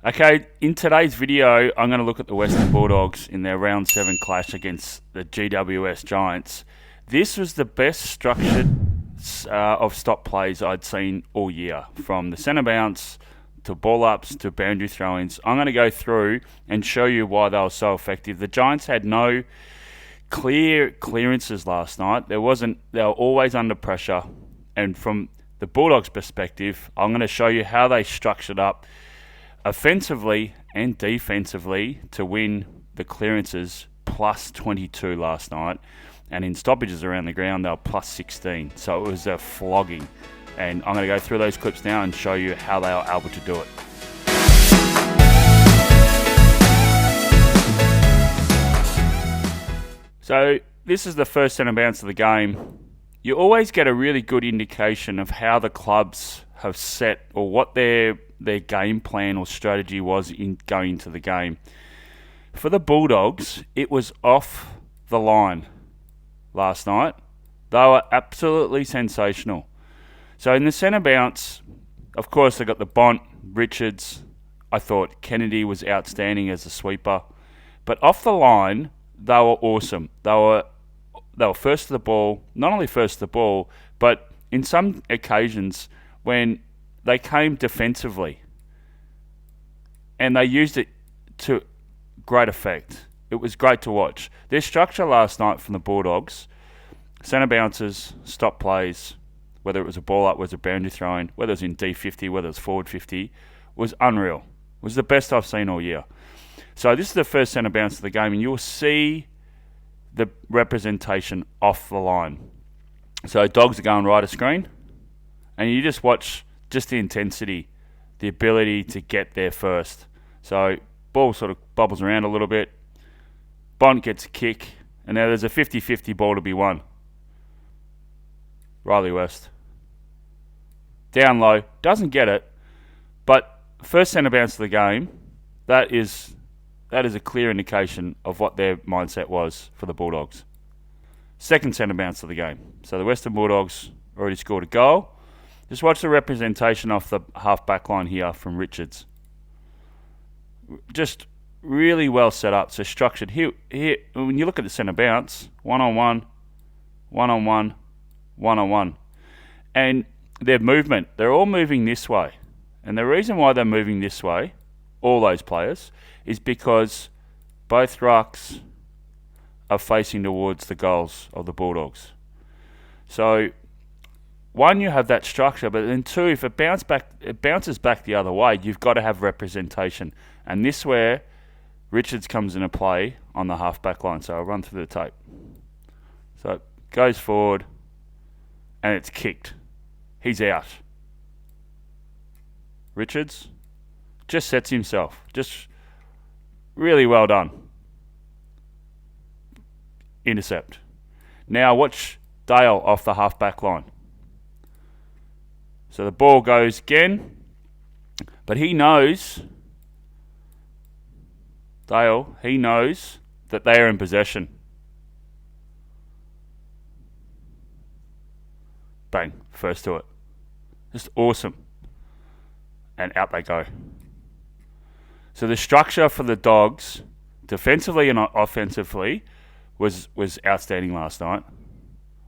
Okay, in today's video, I'm going to look at the Western Bulldogs in their round 7 clash against the GWS Giants. This was the best structured of stop plays I'd seen all year, from the centre bounce to ball ups to boundary throw-ins. I'm going to go through and show you why they were so effective. The Giants had no clear clearances last night. They were always under pressure, and from the Bulldogs' perspective, I'm going to show you how they structured up offensively and defensively to win the clearances plus 22 last night, and in stoppages around the ground they were plus 16, so it was a flogging, and I'm going to go through those clips now and show you how they were able to do it. So this is the first centre bounce of the game. You always get a really good indication of how the clubs have set, or what their game plan or strategy was in going into the game. For the Bulldogs, it was off the line last night. They were absolutely sensational. So in the centre bounce, of course, they got the Bont, Richards. I thought Kennedy was outstanding as a sweeper. But off the line, they were awesome. They were first to the ball, not only first to the ball, but in some occasions when they came defensively and they used it to great effect. It was great to watch. Their structure last night from the Bulldogs, centre bounces, stop plays, whether it was a ball up, whether it was a boundary throwing, whether it was in D50, whether it was forward 50, was unreal. It was the best I've seen all year. So this is the first centre bounce of the game, and you'll see the representation off the line. So Dogs are going right of screen, and you just watch just the intensity, the ability to get there first. So ball sort of bubbles around a little bit. Bont gets a kick, and now there's a 50-50 ball to be won. Riley West. Down low, doesn't get it, but first centre bounce of the game, that is a clear indication of what their mindset was for the Bulldogs. Second centre bounce of the game. So the Western Bulldogs already scored a goal. Just watch the representation off the half-back line here from Richards. Just really well set up, so structured. Here, when you look at the centre bounce, one-on-one, one-on-one, one-on-one. And their movement, they're all moving this way. And the reason why they're moving this way, all those players, is because both rucks are facing towards the goals of the Bulldogs. So, one, you have that structure, but then two, if it bounces back the other way, you've got to have representation. And this is where Richards comes into play on the half-back line. So I'll run through the tape. So it goes forward, and it's kicked. He's out. Richards just sets himself. Just really well done. Intercept. Now watch Dale off the half-back line. So the ball goes again, but he knows, Dale, he knows that they are in possession. Bang, first to it. Just awesome. And out they go. So the structure for the Dogs, defensively and offensively, was outstanding last night.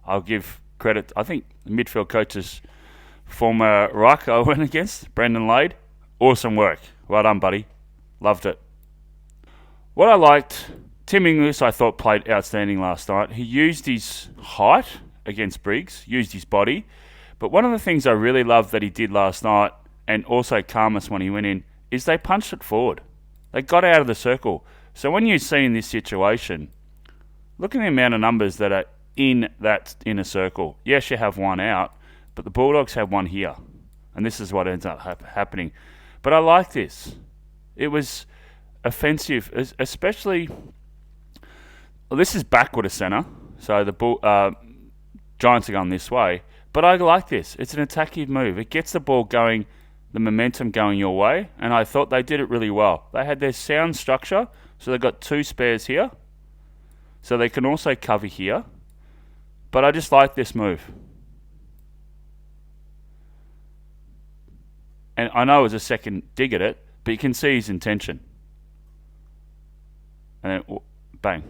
I'll give credit, I think the midfield coach's former ruck I went against, Brendan Lade. Awesome work. Well done, buddy. Loved it. What I liked, Tim Inglis, I thought, played outstanding last night. He used his height against Briggs, used his body. But one of the things I really loved that he did last night, and also Karmas when he went in, is they punched it forward. They got out of the circle. So when you see in this situation, look at the amount of numbers that are in that inner circle. Yes, you have one out, but the Bulldogs have one here. And this is what ends up happening. But I like this. It was offensive, especially... Well, this is backward of centre, so the Giants are going this way. But I like this. It's an attacking move. It gets the ball going, the momentum going your way, and I thought they did it really well. They had their sound structure, so they've got two spares here, so they can also cover here. But I just like this move. And I know it was a second dig at it, But you can see his intention. And then, bang.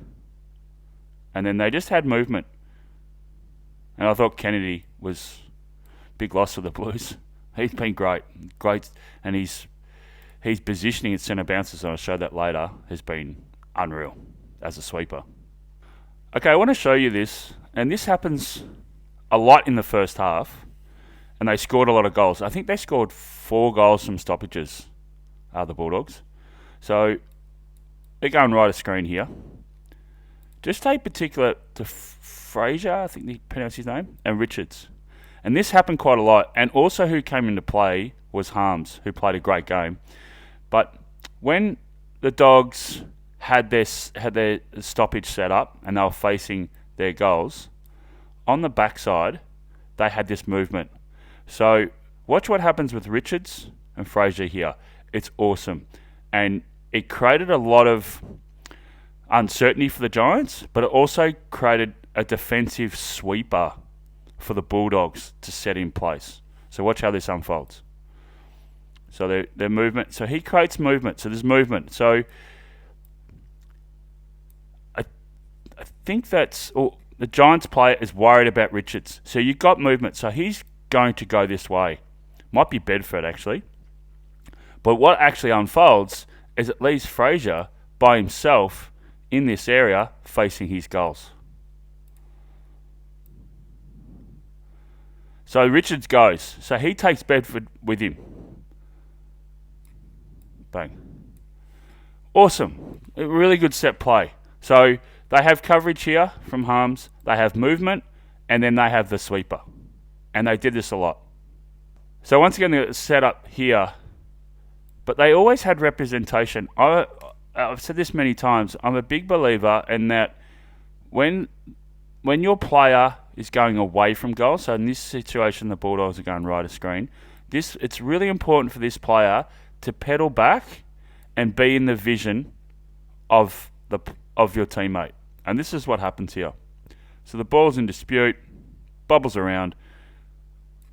And then they just had movement. And I thought Kennedy was big loss for the Blues. He's been great. And his positioning at centre bounces, and I'll show that later, has been unreal as a sweeper. Okay, I want to show you this. And this happens a lot in the first half. And they scored a lot of goals. I think they scored 4 goals from stoppages, the Bulldogs. So they're going right of screen here. Just take particular to Fraser, I think they pronounce his name, and Richards. And this happened quite a lot. And also who came into play was Harms, who played a great game. But when the Dogs had their stoppage set up and they were facing their goals, on the backside, they had this movement. So watch what happens with Richards and Fraser here. It's awesome. And it created a lot of uncertainty for the Giants, but it also created a defensive sweeper for the Bulldogs to set in place. So watch how this unfolds. So their movement. So he creates movement. So there's movement. So I think that's... the Giants player is worried about Richards. So you've got movement. So he's going to go this way. Might be Bedford, actually. But what actually unfolds is it leaves Fraser by himself in this area facing his goals. So Richards goes. So he takes Bedford with him. Bang. Awesome. A really good set play. So they have coverage here from Harms. They have movement. And then they have the sweeper. And they did this a lot. So once again, they're set up here. But they always had representation. I've said this many times. I'm a big believer in that when your player is going away from goal, so in this situation the Bulldogs are going right of screen, it's really important for this player to pedal back and be in the vision of your teammate. And this is what happens here. So the ball's in dispute, bubbles around.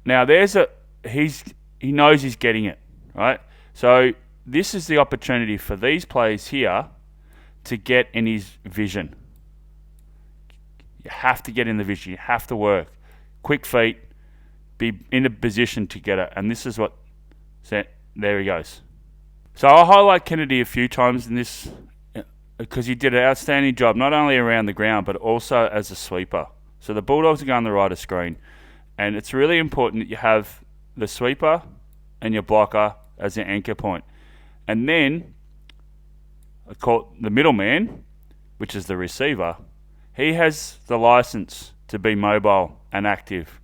Now he knows he's getting it, right? So this is the opportunity for these players here to get in his vision. You have to get in the vision. You have to work. Quick feet. Be in a position to get it. And this is what... There he goes. So I'll highlight Kennedy a few times in this because he did an outstanding job, not only around the ground, but also as a sweeper. So the Bulldogs are going the right of screen. And it's really important that you have the sweeper and your blocker as your anchor point. And then, I call it the middleman, which is the receiver. He has the license to be mobile and active.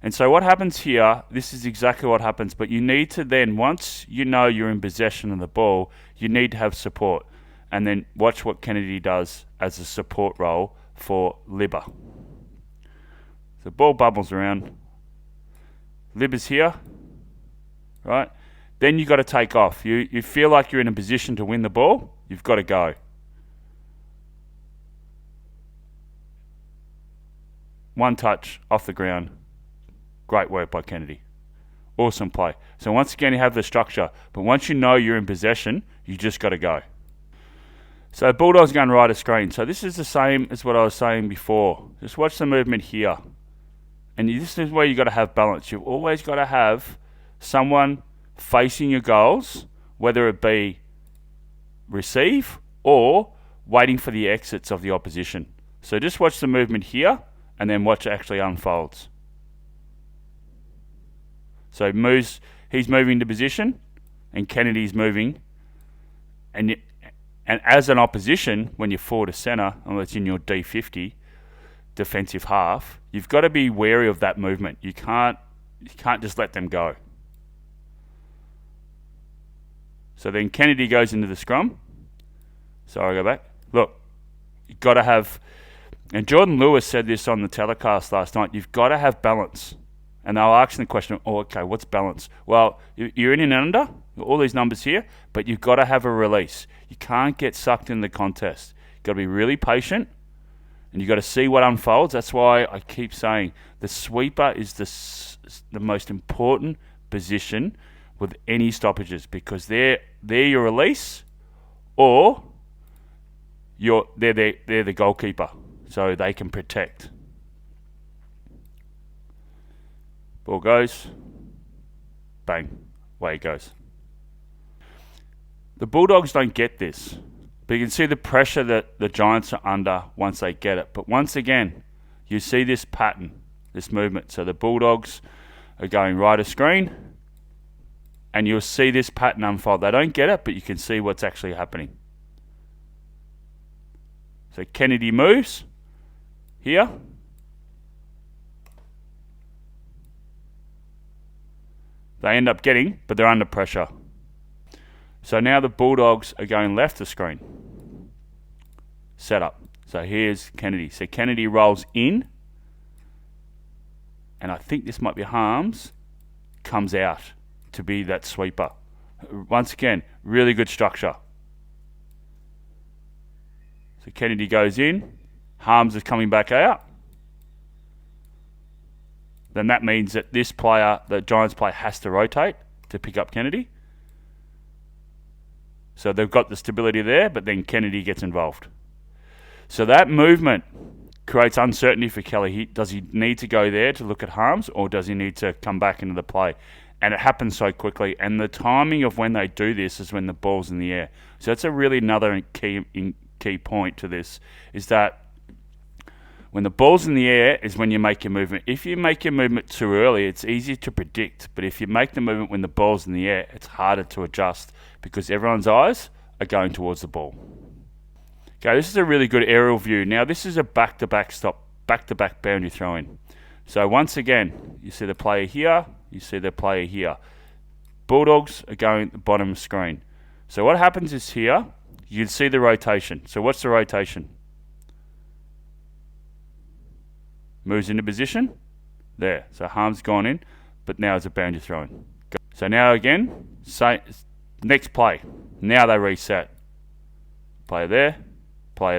And so what happens here, this is exactly what happens, but you need to then, once you know you're in possession of the ball, you need to have support. And then watch what Kennedy does as a support role for Libba. The ball bubbles around. Libba's here, right? Then you've got to take off. You feel like you're in a position to win the ball, you've got to go. One touch off the ground. Great work by Kennedy. Awesome play. So once again, you have the structure. But once you know you're in possession, you just got to go. So Bulldogs going right of screen. So this is the same as what I was saying before. Just watch the movement here. And this is where you've got to have balance. You've always got to have someone facing your goals, whether it be receive or waiting for the exits of the opposition. So just watch the movement here and then watch it actually unfolds. So he's moving to position and Kennedy's moving. And as an opposition, when you're forward to centre, unless it's in your D50 defensive half, you've got to be wary of that movement. You can't just let them go. So then Kennedy goes into the scrum. Sorry, I go back. Look, you've got to have... And Jordan Lewis said this on the telecast last night. You've got to have balance. And they were asking the question, okay, what's balance? Well, you're in and under, all these numbers here, but you've got to have a release. You can't get sucked in the contest. You've got to be really patient, and you've got to see what unfolds. That's why I keep saying the sweeper is the most important position with any stoppages because they're your release, or they're the goalkeeper, so they can protect. Ball goes, bang, away it goes. The Bulldogs don't get this, but you can see the pressure that the Giants are under once they get it. But once again, you see this pattern, this movement. So the Bulldogs are going right of screen, and you'll see this pattern unfold. They don't get it, but you can see what's actually happening. So Kennedy moves here. They end up getting, but they're under pressure. So now the Bulldogs are going left of screen. Set up. So here's Kennedy. So Kennedy rolls in. And I think this might be Harms. Comes out to be that sweeper. Once again, really good structure. So Kennedy goes in. Harms is coming back out. Then that means that this player, the Giants player, has to rotate to pick up Kennedy. So they've got the stability there, but then Kennedy gets involved. So that movement creates uncertainty for Kelly. Does he need to go there to look at Harms, or does he need to come back into the play? And it happens so quickly. And the timing of when they do this is when the ball's in the air. So that's another key point to this, is that when the ball's in the air is when you make your movement. If you make your movement too early, it's easy to predict. But if you make the movement when the ball's in the air, it's harder to adjust because everyone's eyes are going towards the ball. Okay, this is a really good aerial view. Now, this is a back-to-back boundary throw-in. So once again, you see the player here, you see the player here. Bulldogs are going at the bottom of the screen. So what happens is here, you can see the rotation. So what's the rotation? Moves into position. There. So Harm's gone in, but now it's a boundary throw-in. So now again, next play. Now they reset. Player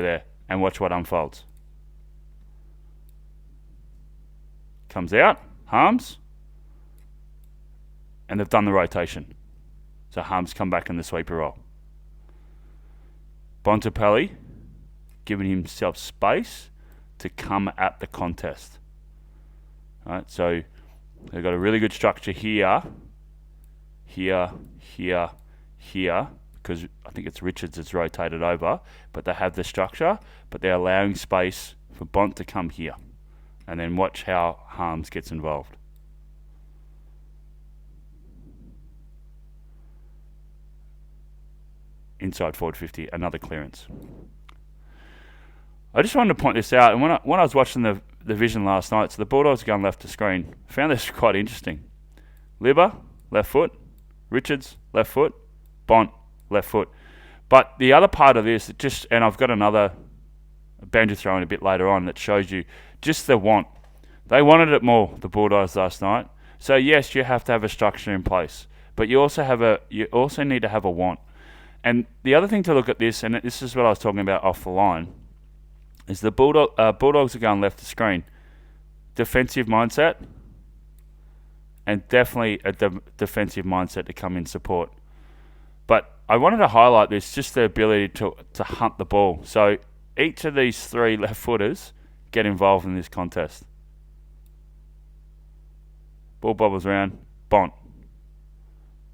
there, and watch what unfolds. Comes out, Harms, and they've done the rotation. So Harms come back in the sweeper role. Bontempelli giving himself space to come at the contest. All right, so they've got a really good structure here, because I think it's Richards that's rotated over, but they have the structure, but they're allowing space for Bont to come here. And then watch how Harms gets involved. Inside forward 50, another clearance. I just wanted to point this out, and when I was watching the vision last night, so the Bulldogs are going left to screen, I found this quite interesting. Libba, left foot. Richards, left foot. Bont, left foot. But the other part of this, and I've got another boundary throw in a bit later on that shows you just the want. They wanted it more, the Bulldogs last night. So yes, you have to have a structure in place, but you also need to have a want. And the other thing to look at this, and this is what I was talking about off the line, is the Bulldogs are going left to screen. Defensive mindset, and definitely a defensive mindset to come in support. But I wanted to highlight this, just the ability to hunt the ball. So each of these three left footers get involved in this contest. Ball bobbles around. Bont.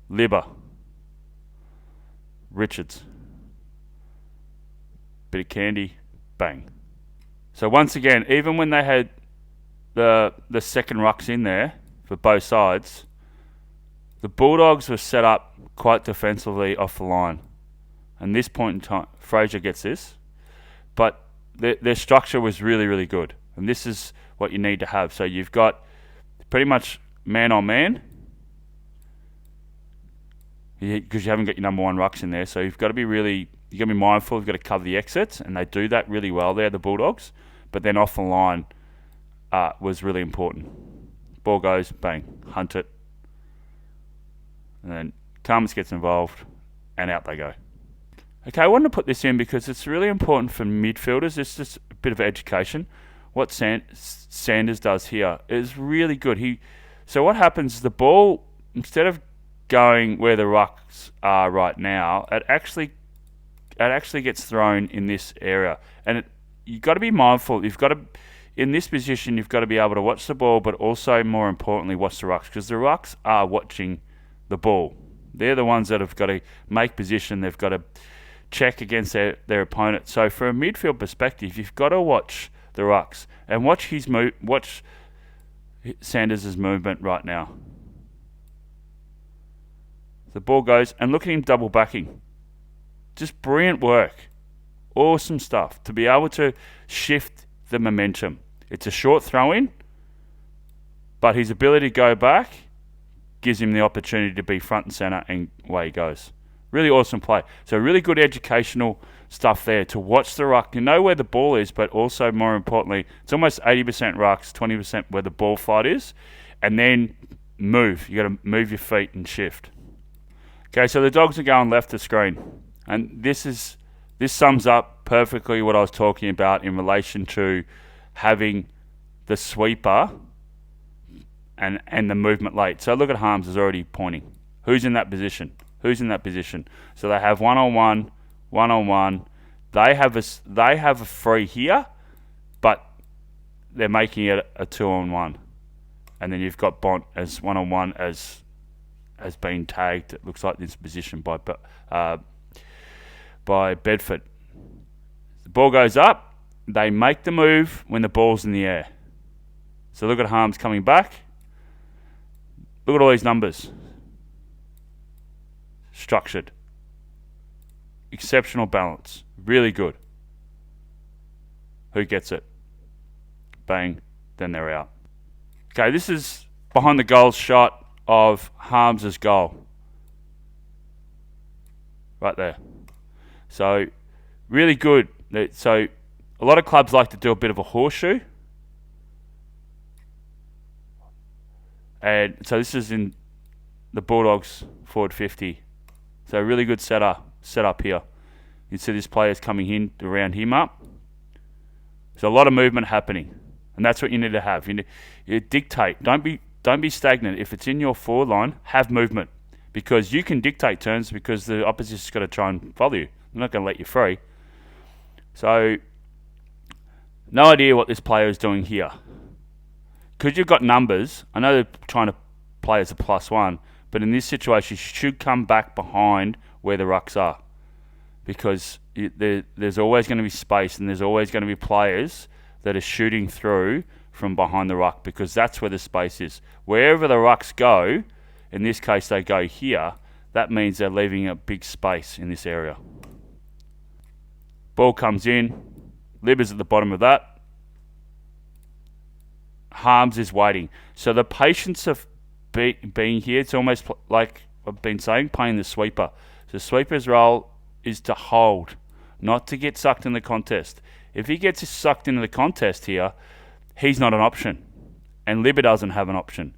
Libba. Richards. Bit of candy. Bang. So once again, even when they had the second rucks in there for both sides, the Bulldogs were set up quite defensively off the line. And this point in time, Fraser gets this, but their structure was really, really good. And this is what you need to have. So you've got pretty much man on man, because you haven't got your number one rucks in there. So you've got to be mindful. You've got to cover the exits, and they do that really well there, the Bulldogs. But then off the line was really important. Ball goes, bang, hunt it. And then Thomas gets involved, and out they go. Okay, I wanted to put this in because it's really important for midfielders. It's just a bit of education. What Sanders does here is really good. So what happens is the ball, instead of going where the rucks are right now, it actually gets thrown in this area, and you've got to be mindful. In this position, you've got to be able to watch the ball, but also more importantly, watch the rucks, because the rucks are watching the ball. They're the ones that have got to make position. They've got to check against their opponent. So, from a midfield perspective, you've got to watch the rucks and watch Sanders' movement right now. The ball goes, and look at him double backing. Just brilliant work. Awesome stuff to be able to shift the momentum. It's a short throw-in, but his ability to go back gives him the opportunity to be front and centre, and away he goes. Really awesome play. So really good educational stuff there to watch the ruck. You know where the ball is, but also more importantly, it's almost 80% rucks, 20% where the ball flight is, and then move. You got to move your feet and shift. Okay, so the Dogs are going left of screen, and this sums up perfectly what I was talking about in relation to having the sweeper and the movement late. So look at Harms is already pointing. Who's in that position? Who's in that position? So they have one-on-one. They have a free here, but they're making it a 2-on-1. And then you've got Bont as one-on-one as being tagged. It looks like this position by Bedford. The ball goes up. They make the move when the ball's in the air. So look at Harms coming back. Look at all these numbers. Structured. Exceptional balance. Really good. Who gets it? Bang. Then they're out. Okay, this is behind the goal shot of Harms' goal. Right there. So, really good. So, a lot of clubs like to do a bit of a horseshoe. And so this is in the Bulldogs forward 50. So really good setup here. You see this player's coming in to round him up. So a lot of movement happening, and that's what you need to have. You dictate. Don't be stagnant. If it's in your forward line, have movement, because you can dictate turns because the opposition's got to try and follow you. They're not going to let you free. So no idea what this player is doing here. Because you've got numbers, I know they're trying to play as a +1, but in this situation, you should come back behind where the rucks are. Because there's always going to be space, and there's always going to be players that are shooting through from behind the ruck, because that's where the space is. Wherever the rucks go, in this case they go here, that means they're leaving a big space in this area. Ball comes in, Libba's at the bottom of that. Harms is waiting. So the patience of being here, it's almost like I've been saying, playing the sweeper. So the sweeper's role is to hold, not to get sucked in the contest. If he gets sucked into the contest here, he's not an option. And Libba doesn't have an option.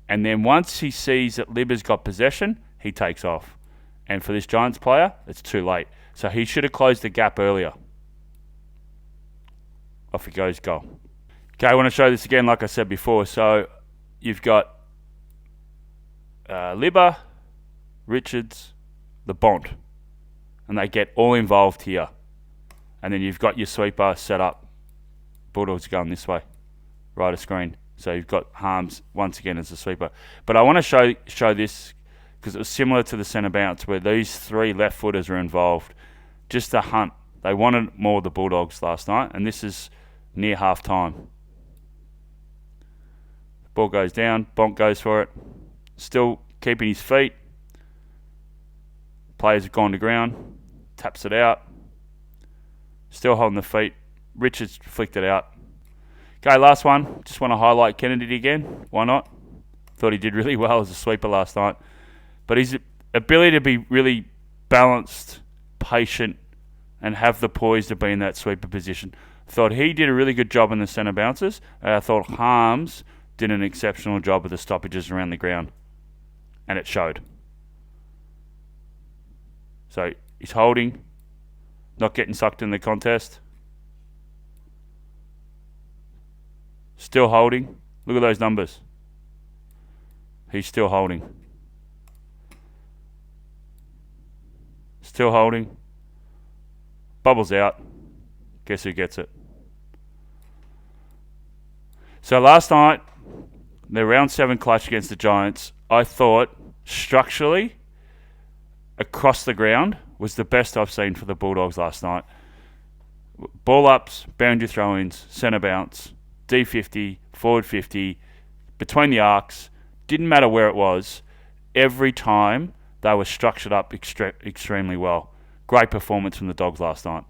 And then once he sees that Libba's got possession, he takes off. And for this Giants player, it's too late. So he should have closed the gap earlier. Off he goes, goal. Okay, I want to show this again like I said before. So you've got Libba, Richards, the Bont. And they get all involved here. And then you've got your sweeper set up. Bulldogs going this way. Right of screen. So you've got Harms once again as a sweeper. But I want to show this because it was similar to the centre bounce where these three left footers are involved. Just a hunt. They wanted more of the Bulldogs last night, and this is near half time. Ball goes down, Bonk goes for it. Still keeping his feet. Players have gone to ground. Taps it out. Still holding the feet. Richards flicked it out. Okay, last one. Just want to highlight Kennedy again. Why not? Thought he did really well as a sweeper last night. But his ability to be really balanced, patient, and have the poise to be in that sweeper position. Thought he did a really good job in the centre bounces. I thought Harms did an exceptional job with the stoppages around the ground. And it showed. So he's holding, not getting sucked in the contest. Still holding, Look at those numbers. He's still holding. Still holding. Bubbles out. Guess who gets it? So last night, the round 7 clutch against the Giants, I thought structurally, across the ground, was the best I've seen for the Bulldogs last night. Ball ups, boundary throw-ins, centre bounce, D50, forward 50, between the arcs. Didn't matter where it was. Every time they were structured up extremely well. Great performance from the Dogs last night.